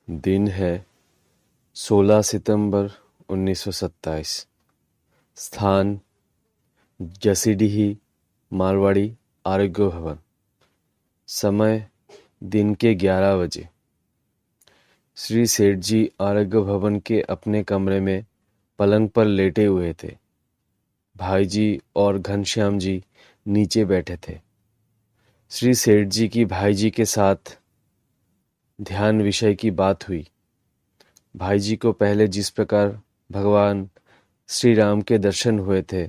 दिन है 16 सितंबर 1927। स्थान जसीडीह मारवाड़ी आरोग्य भवन। समय दिन के 11 बजे। श्री सेठ जी आरोग्य भवन के अपने कमरे में पलंग पर लेटे हुए थे। भाई जी और घनश्याम जी नीचे बैठे थे। श्री सेठ जी की भाई जी के साथ ध्यान विषय की बात हुई। भाई जी को पहले जिस प्रकार भगवान श्री राम के दर्शन हुए थे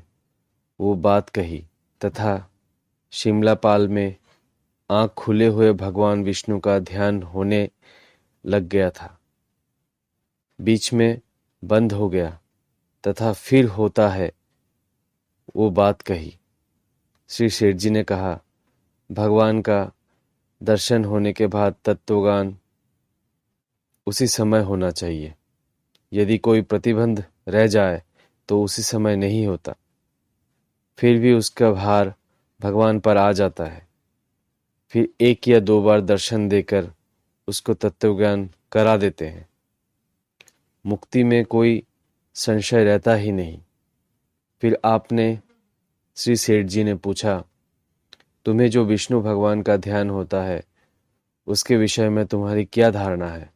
वो बात कही तथा शिमलापाल में आँख खुले हुए भगवान विष्णु का ध्यान होने लग गया था, बीच में बंद हो गया तथा फिर होता है, वो बात कही। श्री सेठ जी ने कहा, भगवान का दर्शन होने के बाद तत्वगान उसी समय होना चाहिए। यदि कोई प्रतिबंध रह जाए तो उसी समय नहीं होता, फिर भी उसका भार भगवान पर आ जाता है। फिर 1 या 2 बार दर्शन देकर उसको तत्वज्ञान करा देते हैं। मुक्ति में कोई संशय रहता ही नहीं। फिर आपने श्री सेठ जी ने पूछा, तुम्हें जो विष्णु भगवान का ध्यान होता है उसके विषय में तुम्हारी क्या धारणा है?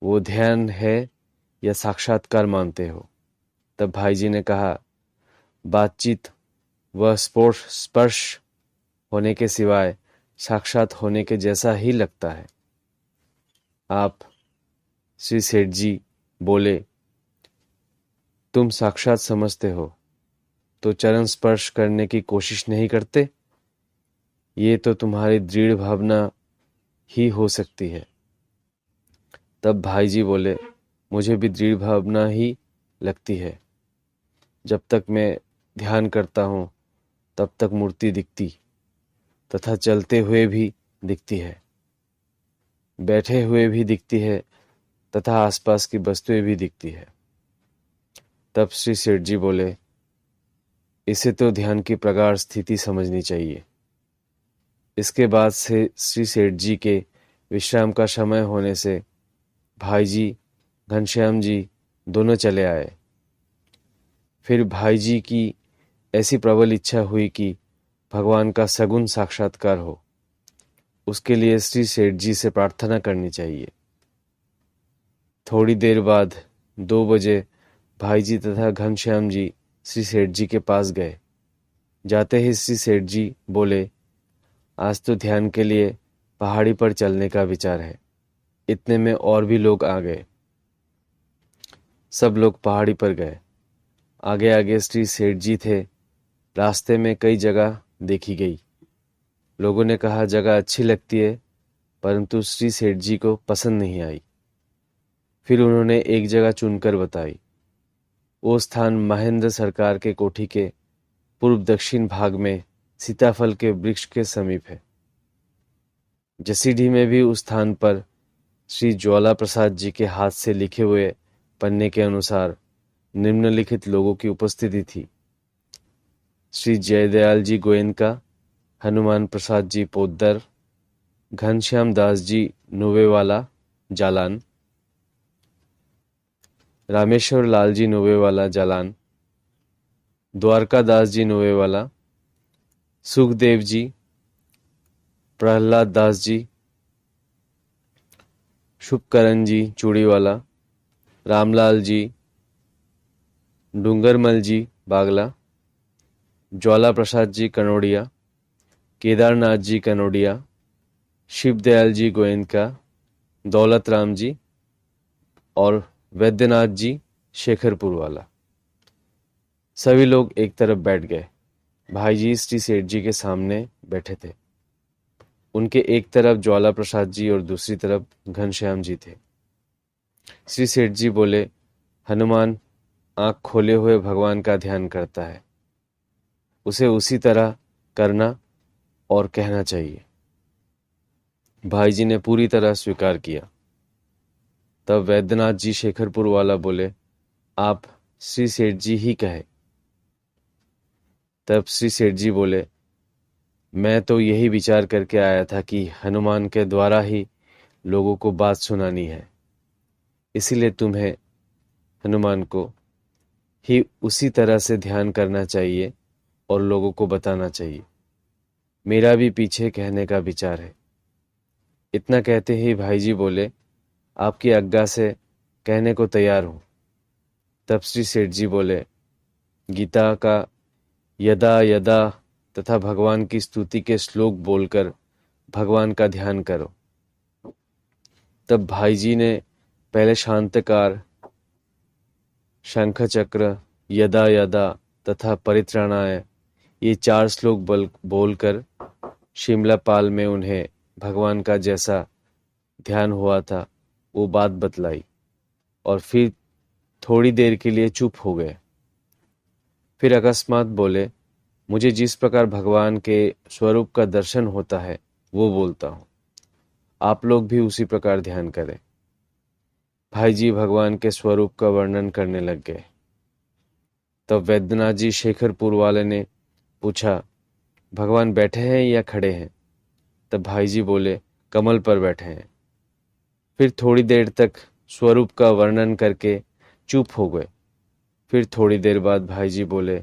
वो ध्यान है या साक्षात्कार मानते हो? तब भाई जी ने कहा, बातचीत व स्पर्श होने के सिवाय साक्षात होने के जैसा ही लगता है। आप श्री सेठ जी बोले, तुम साक्षात समझते हो तो चरण स्पर्श करने की कोशिश नहीं करते? ये तो तुम्हारी दृढ़ भावना ही हो सकती है। तब भाई जी बोले, मुझे भी दृढ़ भावना ही लगती है। जब तक मैं ध्यान करता हूँ तब तक मूर्ति दिखती तथा चलते हुए भी दिखती है, बैठे हुए भी दिखती है तथा आसपास की वस्तुएं भी दिखती है। तब श्री सेठ जी बोले, इसे तो ध्यान की प्रगाढ़ स्थिति समझनी चाहिए। इसके बाद से श्री सेठ जी के विश्राम का समय होने से भाई जी घनश्याम जी दोनों चले आए। फिर भाई जी की ऐसी प्रबल इच्छा हुई कि भगवान का सगुण साक्षात्कार हो। उसके लिए श्री सेठ जी से प्रार्थना करनी चाहिए। थोड़ी देर बाद 2 बजे भाई जी तथा घनश्याम जी श्री सेठ जी के पास गए। जाते ही श्री सेठ जी बोले, आज तो ध्यान के लिए पहाड़ी पर चलने का विचार है। इतने में और भी लोग आ गए। सब लोग पहाड़ी पर गए। आगे आगे श्री सेठ जी थे। रास्ते में कई जगह देखी गई। लोगों ने कहा, जगह अच्छी लगती है, परंतु श्री सेठ जी को पसंद नहीं आई। फिर उन्होंने एक जगह चुनकर बताई। वो स्थान महेंद्र सरकार के कोठी के पूर्व दक्षिण भाग में सीताफल के वृक्ष के समीप है। जसीडीह में भी उस स्थान पर श्री ज्वाला प्रसाद जी के हाथ से लिखे हुए पन्ने के अनुसार निम्नलिखित लोगों की उपस्थिति थी। श्री जयदयाल जी गोयनका, हनुमान प्रसाद जी पोद्दर, घनश्याम दास जी नुवेवाला जालान, रामेश्वर लाल जी नुवेवाला जालान, द्वारका दास जी नुवेवाला, सुखदेव जी, प्रहलाद दास जी, शुभकरण जी चूड़ीवाला, रामलाल जी, डूंगरमल जी बागला, ज्वाला प्रसाद जी कनोडिया, केदारनाथ जी कनोडिया, शिवदयाल जी गोयनका, दौलत राम जी और वैद्यनाथ जी शेखरपुर वाला। सभी लोग एक तरफ बैठ गए। भाई जी श्री सेठ जी के सामने बैठे थे। उनके एक तरफ ज्वाला प्रसाद जी और दूसरी तरफ घनश्याम जी थे। श्री सेठ जी बोले, हनुमान आंख खोले हुए भगवान का ध्यान करता है। उसे उसी तरह करना और कहना चाहिए। भाई जी ने पूरी तरह स्वीकार किया। तब वैद्यनाथ जी शेखरपुर वाला बोले, आप श्री सेठ जी ही कहे। तब श्री सेठ जी बोले, मैं तो यही विचार करके आया था कि हनुमान के द्वारा ही लोगों को बात सुनानी है। इसीलिए तुम्हें हनुमान को ही उसी तरह से ध्यान करना चाहिए और लोगों को बताना चाहिए। मेरा भी पीछे कहने का विचार है। इतना कहते ही भाई जी बोले, आपकी आज्ञा से कहने को तैयार हूं। तब श्री सेठ जी बोले, गीता का यदा यदा तथा भगवान की स्तुति के श्लोक बोलकर भगवान का ध्यान करो। तब भाई जी ने पहले शांतकार, शंख चक्र, यदा यदा तथा परित्राणाय ये 4 श्लोक बोलकर शिमला पाल में उन्हें भगवान का जैसा ध्यान हुआ था वो बात बतलाई और फिर थोड़ी देर के लिए चुप हो गए। फिर अकस्मात बोले, मुझे जिस प्रकार भगवान के स्वरूप का दर्शन होता है वो बोलता हूँ, आप लोग भी उसी प्रकार ध्यान करें। भाई जी भगवान के स्वरूप का वर्णन करने लग गए। तब वैद्यनाथ जी शेखरपुर वाले ने पूछा, भगवान बैठे हैं या खड़े हैं? तब भाई जी बोले, कमल पर बैठे हैं। फिर थोड़ी देर तक स्वरूप का वर्णन करके चुप हो गए। फिर थोड़ी देर बाद भाई जी बोले,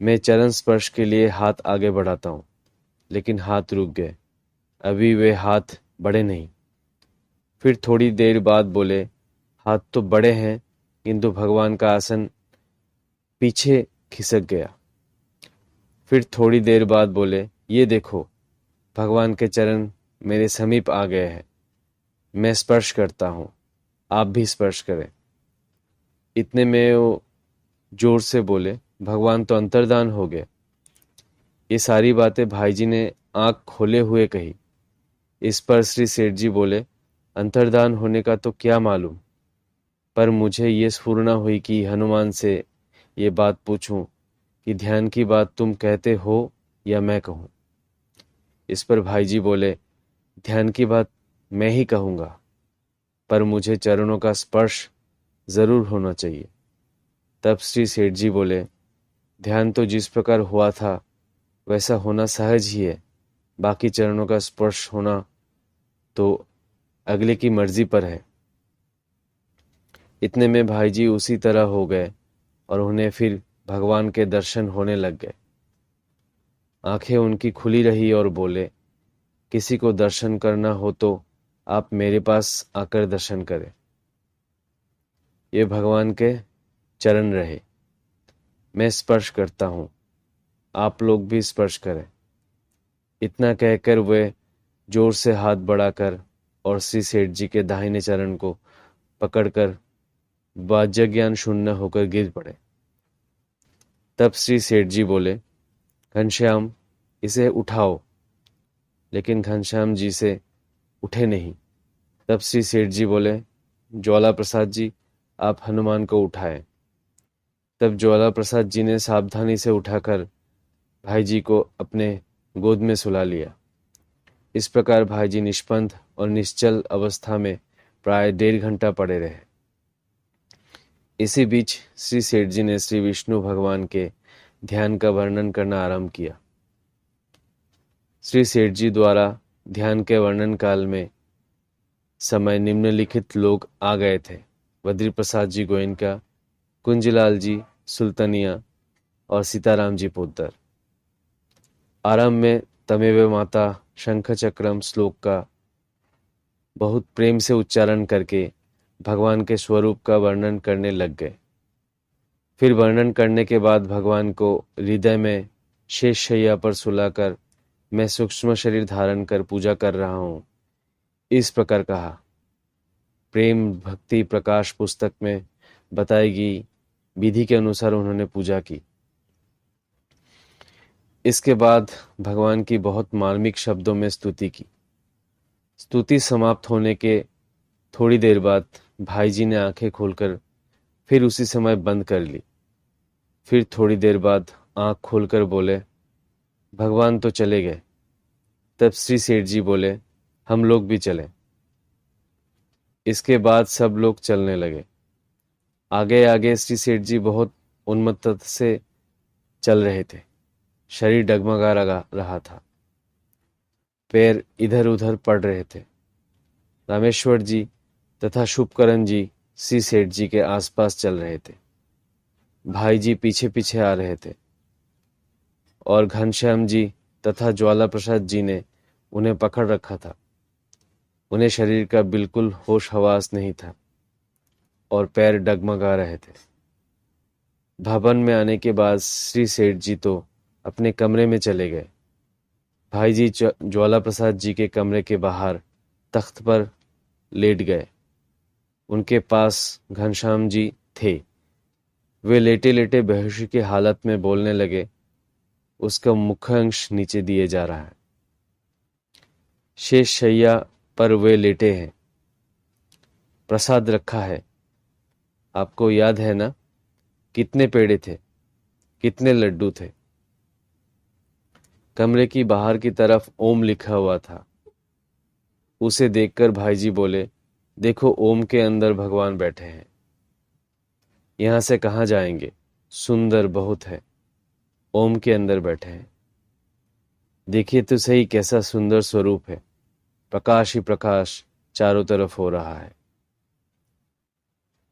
मैं चरण स्पर्श के लिए हाथ आगे बढ़ाता हूँ, लेकिन हाथ रुक गए, अभी वे हाथ बढ़े नहीं। फिर थोड़ी देर बाद बोले, हाथ तो बड़े हैं किंतु भगवान का आसन पीछे खिसक गया। फिर थोड़ी देर बाद बोले, ये देखो भगवान के चरण मेरे समीप आ गए हैं, मैं स्पर्श करता हूँ, आप भी स्पर्श करें। इतने में वो जोर से बोले, भगवान तो अंतर्धान हो गए। ये सारी बातें भाई जी ने आंख खोले हुए कही। इस पर श्री सेठ जी बोले, अंतर्धान होने का तो क्या मालूम, पर मुझे ये स्फुरना हुई कि हनुमान से ये बात पूछूं कि ध्यान की बात तुम कहते हो या मैं कहूं। इस पर भाई जी बोले, ध्यान की बात मैं ही कहूंगा, पर मुझे चरणों का स्पर्श जरूर होना चाहिए। तब श्री सेठ जी बोले, ध्यान तो जिस प्रकार हुआ था वैसा होना सहज ही है, बाकी चरणों का स्पर्श होना तो अगले की मर्जी पर है। इतने में भाई जी उसी तरह हो गए और उन्हें फिर भगवान के दर्शन होने लग गए। आंखें उनकी खुली रही और बोले, किसी को दर्शन करना हो तो आप मेरे पास आकर दर्शन करें। ये भगवान के चरण रहे, मैं स्पर्श करता हूँ, आप लोग भी स्पर्श करें। इतना कहकर वे जोर से हाथ बढ़ाकर और श्री सेठ जी के दाहिने चरण को पकड़कर वाज्य ज्ञान शून्य होकर गिर पड़े। तब श्री सेठ जी बोले, घनश्याम इसे उठाओ, लेकिन घनश्याम जी से उठे नहीं। तब श्री सेठ जी बोले, ज्वाला प्रसाद जी आप हनुमान को उठाएं। तब ज्वाला प्रसाद जी ने सावधानी से उठाकर भाई जी को अपने गोद में सुला लिया। इस प्रकार भाई जी निष्पंद और निश्चल अवस्था में प्राय 1.5 घंटा पड़े रहे। इसी बीच श्री सेठ जी ने श्री विष्णु भगवान के ध्यान का वर्णन करना आरंभ किया। श्री सेठ जी द्वारा ध्यान के वर्णन काल में समय निम्नलिखित लोग आ गए थे, बद्री प्रसाद जी गोयनका, कुंजलाल जी सुल्तानिया और सीताराम जी पोद्दार। आरंभ में तमेव माता शंख चक्रम श्लोक का बहुत प्रेम से उच्चारण करके भगवान के स्वरूप का वर्णन करने लग गए। फिर वर्णन करने के बाद भगवान को हृदय में शेष शैया पर सुलाकर मैं सूक्ष्म शरीर धारण कर पूजा कर रहा हूँ, इस प्रकार कहा। प्रेम भक्ति प्रकाश पुस्तक में बताई गई विधि के अनुसार उन्होंने पूजा की। इसके बाद भगवान की बहुत मार्मिक शब्दों में स्तुति की। स्तुति समाप्त होने के थोड़ी देर बाद भाई जी ने आंखें खोलकर फिर उसी समय बंद कर ली। फिर थोड़ी देर बाद आंख खोलकर बोले, भगवान तो चले गए। तब श्री सेठ जी बोले, हम लोग भी चलें। इसके बाद सब लोग चलने लगे। आगे आगे श्री सेठ जी बहुत उन्मत्तता से चल रहे थे। शरीर डगमगा रहा था, पैर इधर उधर पड़ रहे थे। रामेश्वर जी तथा शुभकरण जी श्री सेठ जी के आसपास चल रहे थे। भाई जी पीछे पीछे आ रहे थे और घनश्याम जी तथा ज्वाला प्रसाद जी ने उन्हें पकड़ रखा था। उन्हें शरीर का बिल्कुल होश हवास नहीं था और पैर डगमगा रहे थे। भवन में आने के बाद श्री सेठ जी तो अपने कमरे में चले गए। भाई जी ज्वाला प्रसाद जी के कमरे के बाहर तख्त पर लेट गए। उनके पास घनश्याम जी थे। वे लेटे लेटे बेहोशी की हालत में बोलने लगे। उसका मुख्य अंश नीचे दिए जा रहा है। शेष शैया पर वे लेटे हैं। प्रसाद रखा है। आपको याद है ना, कितने पेड़े थे, कितने लड्डू थे। कमरे की बाहर की तरफ ओम लिखा हुआ था। उसे देखकर भाईजी बोले, देखो ओम के अंदर भगवान बैठे हैं। यहां से कहाँ जाएंगे, सुंदर बहुत है। ओम के अंदर बैठे हैं। देखिए तो सही कैसा सुंदर स्वरूप है। प्रकाश ही प्रकाश चारों तरफ हो रहा है।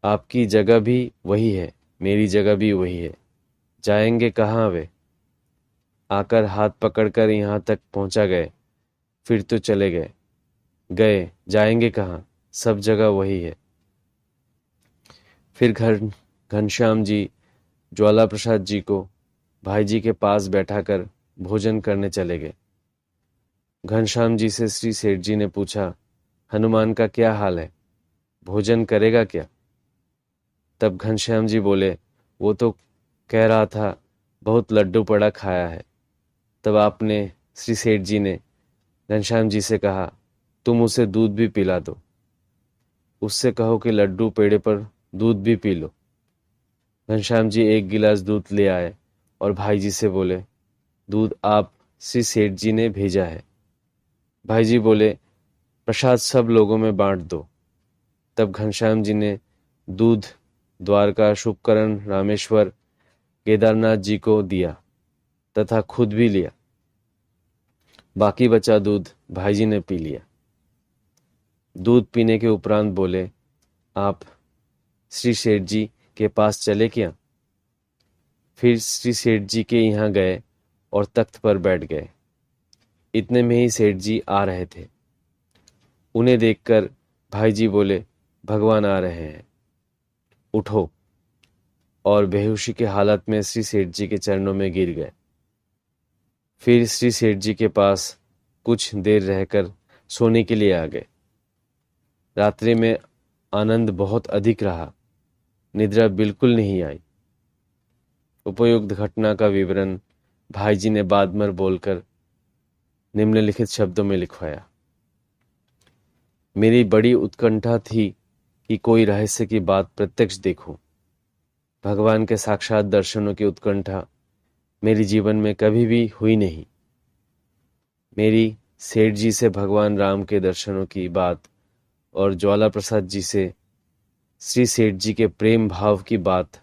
आपकी जगह भी वही है, मेरी जगह भी वही है। जाएंगे कहाँ वे। आकर हाथ पकड़कर यहाँ तक पहुंचा गए, फिर तो चले गए। गए जाएंगे कहाँ, सब जगह वही है। फिर घनश्याम जी ज्वाला प्रसाद जी को भाई जी के पास बैठाकर भोजन करने चले गए। घनश्याम जी से श्री सेठ जी ने पूछा, हनुमान का क्या हाल है, भोजन करेगा क्या। तब घनश्याम जी बोले, वो तो कह रहा था बहुत लड्डू पड़ा खाया है। तब आपने श्री सेठ जी ने घनश्याम जी से कहा, तुम उसे दूध भी पिला दो। उससे कहो कि लड्डू पेड़े पर दूध भी पी लो। घनश्याम जी एक गिलास दूध ले आए और भाई जी से बोले, दूध आप श्री सेठ जी ने भेजा है। भाई जी बोले, प्रसाद सब लोगों में बांट दो। तब घनश्याम जी ने दूध द्वारका, शुभकरण, रामेश्वर, केदारनाथ जी को दिया तथा खुद भी लिया। बाकी बचा दूध भाई जी ने पी लिया। दूध पीने के उपरांत बोले, आप श्री सेठ जी के पास चले क्या। फिर श्री सेठ जी के यहाँ गए और तख्त पर बैठ गए। इतने में ही सेठ जी आ रहे थे। उन्हें देखकर भाई जी बोले, भगवान आ रहे हैं, उठो। और बेहोशी की हालत में श्री सेठ जी के चरणों में गिर गए। फिर श्री सेठ जी के पास कुछ देर रहकर सोने के लिए आ गए। रात्रि में आनंद बहुत अधिक रहा, निद्रा बिल्कुल नहीं आई। उपयुक्त घटना का विवरण भाई जी ने बाद में बोलकर निम्नलिखित शब्दों में लिखवाया। मेरी बड़ी उत्कंठा थी कि कोई रहस्य की बात प्रत्यक्ष देखूं। भगवान के साक्षात दर्शनों की उत्कंठा मेरे जीवन में कभी भी हुई नहीं। मेरी सेठ जी से भगवान राम के दर्शनों की बात और ज्वाला प्रसाद जी से श्री सेठ जी के प्रेम भाव की बात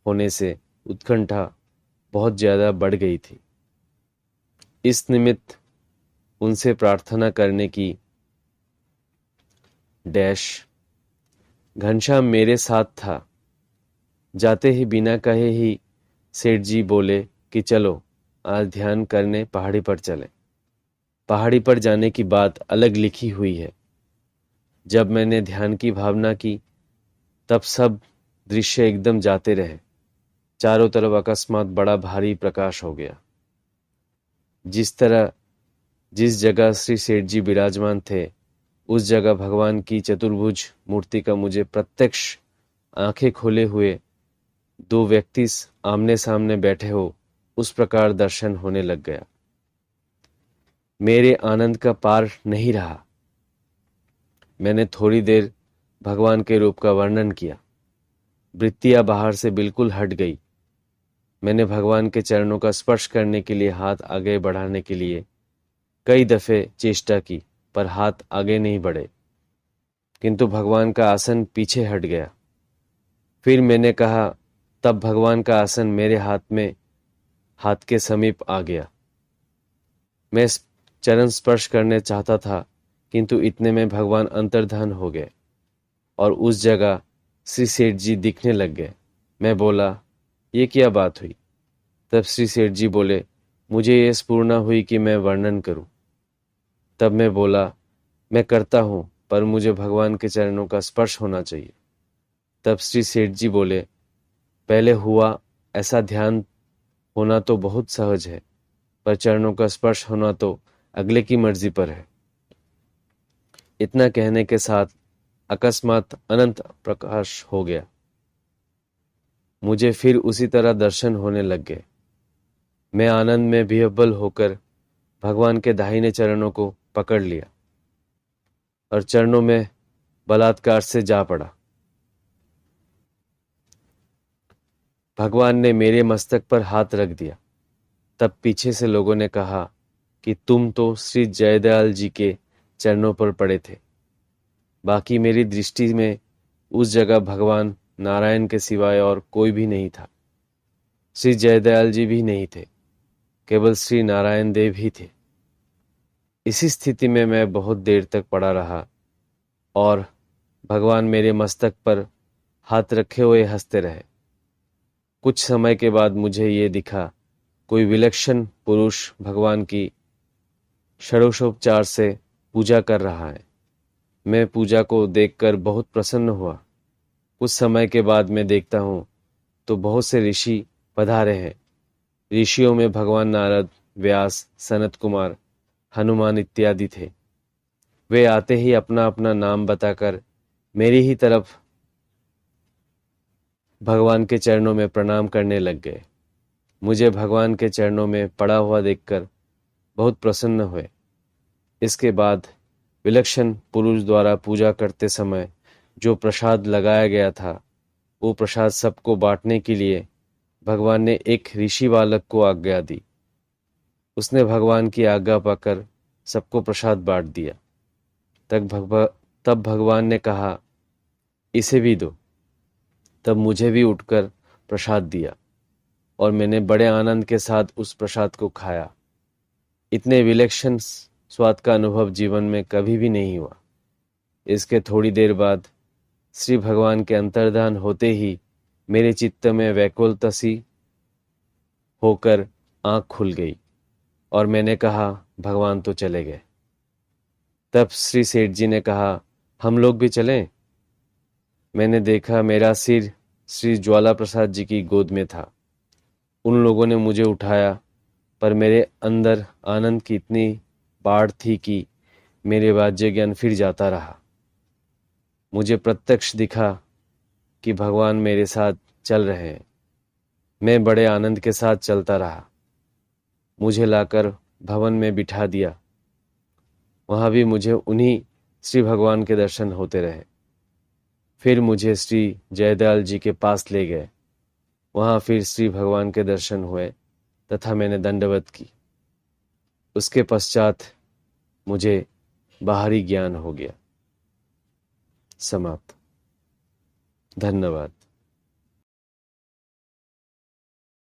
होने से उत्कंठा बहुत ज्यादा बढ़ गई थी। इस निमित्त उनसे प्रार्थना करने की डैश। घनश्याम मेरे साथ था। जाते ही बिना कहे ही सेठ जी बोले कि चलो आज ध्यान करने पहाड़ी पर चले। पहाड़ी पर जाने की बात अलग लिखी हुई है। जब मैंने ध्यान की भावना की तब सब दृश्य एकदम जाते रहे। चारों तरफ अकस्मात बड़ा भारी प्रकाश हो गया। जिस जगह श्री सेठ जी विराजमान थे उस जगह भगवान की चतुर्भुज मूर्ति का मुझे प्रत्यक्ष आंखें खोले हुए दो व्यक्ति आमने सामने बैठे हो उस प्रकार दर्शन होने लग गया। मेरे आनंद का पार नहीं रहा। मैंने थोड़ी देर भगवान के रूप का वर्णन किया। वृत्तियां बाहर से बिल्कुल हट गई। मैंने भगवान के चरणों का स्पर्श करने के लिए हाथ आगे बढ़ाने के लिए कई दफे चेष्टा की, पर हाथ आगे नहीं बढ़े, किंतु भगवान का आसन पीछे हट गया। फिर मैंने कहा, तब भगवान का आसन मेरे हाथ के समीप आ गया। मैं चरण स्पर्श करने चाहता था किंतु इतने में भगवान अंतर्धान हो गए और उस जगह श्री सेठ जी दिखने लग गए। मैं बोला, ये क्या बात हुई? तब श्री सेठ जी बोले, मुझे ये स्फुरना हुई कि मैं वर्णन करूं। तब मैं बोला, मैं करता हूं, पर मुझे भगवान के चरणों का स्पर्श होना चाहिए। तब श्री सेठ जी बोले, पहले हुआ ऐसा ध्यान होना तो बहुत सहज है, पर चरणों का स्पर्श होना तो अगले की मर्जी पर है। इतना कहने के साथ अकस्मात अनंत प्रकाश हो गया। मुझे फिर उसी तरह दर्शन होने लग गए। मैं आनंद में विह्वल होकर भगवान के दाहिने चरणों को पकड़ लिया और चरणों में बलात्कार से जा पड़ा। भगवान ने मेरे मस्तक पर हाथ रख दिया। तब पीछे से लोगों ने कहा कि तुम तो श्री जयदयाल जी के चरणों पर पड़े थे। बाकी मेरी दृष्टि में उस जगह भगवान नारायण के सिवाय और कोई भी नहीं था। श्री जयदयाल जी भी नहीं थे, केवल श्री नारायण देव ही थे। इसी स्थिति में मैं बहुत देर तक पड़ा रहा और भगवान मेरे मस्तक पर हाथ रखे हुए हंसते रहे। कुछ समय के बाद मुझे ये दिखा, कोई विलक्षण पुरुष भगवान की षोडशोपचार से पूजा कर रहा है। मैं पूजा को देखकर बहुत प्रसन्न हुआ। कुछ समय के बाद मैं देखता हूँ तो बहुत से ऋषि पधारे हैं। ऋषियों में भगवान नारद, व्यास, सनत कुमार, हनुमान इत्यादि थे। वे आते ही अपना अपना नाम बताकर मेरी ही तरफ भगवान के चरणों में प्रणाम करने लग गए। मुझे भगवान के चरणों में पड़ा हुआ देखकर बहुत प्रसन्न हुए। इसके बाद विलक्षण पुरुष द्वारा पूजा करते समय जो प्रसाद लगाया गया था, वो प्रसाद सबको बांटने के लिए भगवान ने एक ऋषि बालक को आज्ञा दी। उसने भगवान की आज्ञा पाकर सबको प्रसाद बांट दिया। तब भगवान ने कहा, इसे भी दो। तब मुझे भी उठकर प्रसाद दिया और मैंने बड़े आनंद के साथ उस प्रसाद को खाया। इतने विलक्षण स्वाद का अनुभव जीवन में कभी भी नहीं हुआ। इसके थोड़ी देर बाद श्री भगवान के अंतर्धान होते ही मेरे चित्त में व्याकुलता सी होकर आंख खुल गई और मैंने कहा, भगवान तो चले गए। तब श्री सेठ जी ने कहा, हम लोग भी चलें? मैंने देखा मेरा सिर श्री ज्वाला प्रसाद जी की गोद में था। उन लोगों ने मुझे उठाया, पर मेरे अंदर आनंद की इतनी बाढ़ थी कि मेरे वाज्य ज्ञान फिर जाता रहा। मुझे प्रत्यक्ष दिखा कि भगवान मेरे साथ चल रहे हैं। मैं बड़े आनंद के साथ चलता रहा। मुझे लाकर भवन में बिठा दिया। वहाँ भी मुझे उन्हीं श्री भगवान के दर्शन होते रहे। फिर मुझे श्री जयदयाल जी के पास ले गए। वहाँ फिर श्री भगवान के दर्शन हुए तथा मैंने दंडवत की। उसके पश्चात मुझे बाहरी ज्ञान हो गया। समाप्त। धन्यवाद।